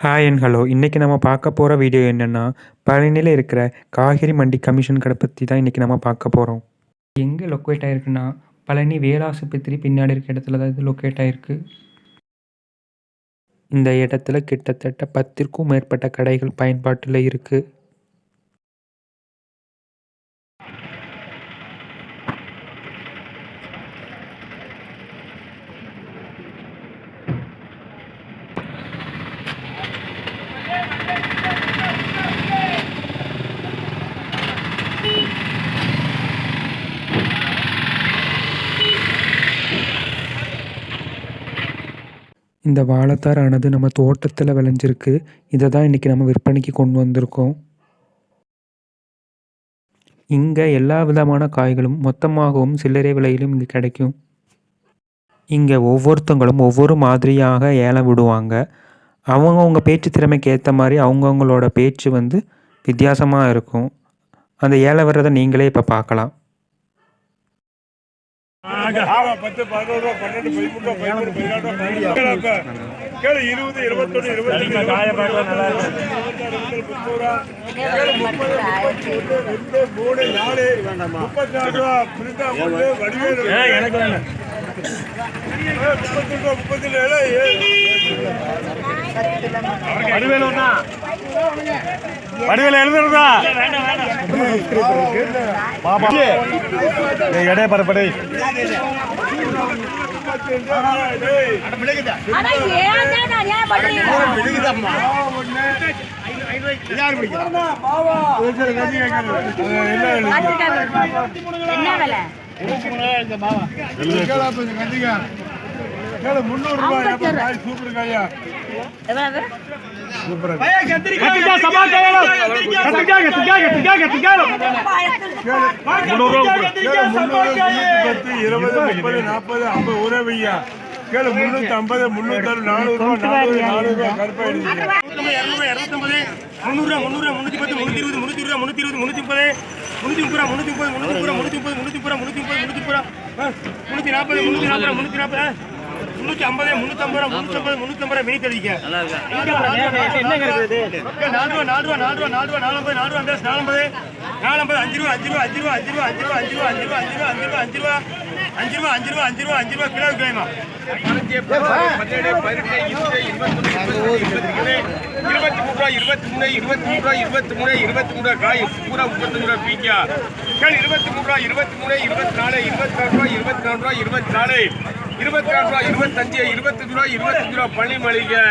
Hi and hello. இன்னைக்கு நம்ம பார்க்க போற வீடியோ என்னன்னா, பழனியில இருக்கிற காய்கறி மண்டி கமிஷன் கடை பத்தி தான் இன்னைக்கு நம்ம பார்க்க போறோம். எங்க லொக்கேட் ஆயிருக்குன்னா, பழனி வேலாசுபத்திரி பின்னாடி இருக்க இடத்துல தான் இது லொக்கேட் ஆயிருக்கு. இந்த இடத்துல கிட்டத்தட்ட 10க்கும் மேற்பட்ட கடைகள் பயன்பாட்டுல இருக்கு. இந்த வாழைத்தாரானது நம்ம தோட்டத்துல விளைஞ்சிருக்கு. இதை தான் இன்னைக்கு நம்ம விற்பனைக்கு கொண்டு வந்திருக்கோம். இங்க எல்லா விதமான காய்களும் மொத்தமாகவும் சில்லறை விலையிலும் இங்க கிடைக்கும். இங்க ஒவ்வொருத்தங்களும் ஒவ்வொரு மாதிரியாக ஏலம் விடுவாங்க. அவங்கவங்க பேச்சு திறமைக்கு ஏற்ற மாதிரி அவங்கவங்களோட பேச்சு வித்தியாசமாக இருக்கும். அந்த ஏலம் வர்றதை நீங்களே இப்போ பார்க்கலாம். வடிவேல எழுதுறதா எடை பரப்படை பழனி மளிகை.